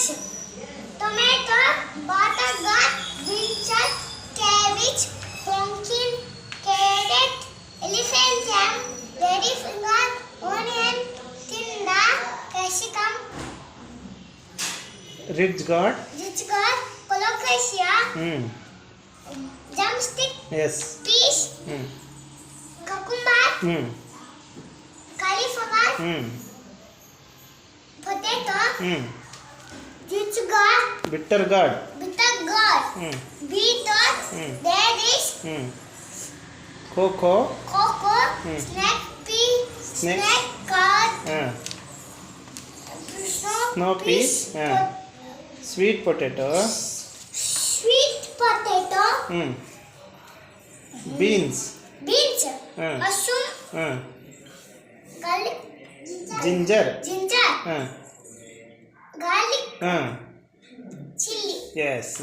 Fish, tomato, butternut, brinjal, cabbage, pumpkin, carrot, elephant ham, ladyfinger, onion, tinda, capsicum, Rich God. colocasia, drumstick, Yes. peas, cucumber, cauliflower, potato, Bitter God. bitter gourd, beetroot, radish, Cocoa. cocoa, snake pea, snake gourd, Snow peas. Sweet potato. sweet potato, Beans. beans, Ah. mushroom, garlic, Ginger. garlic, chili. Yes.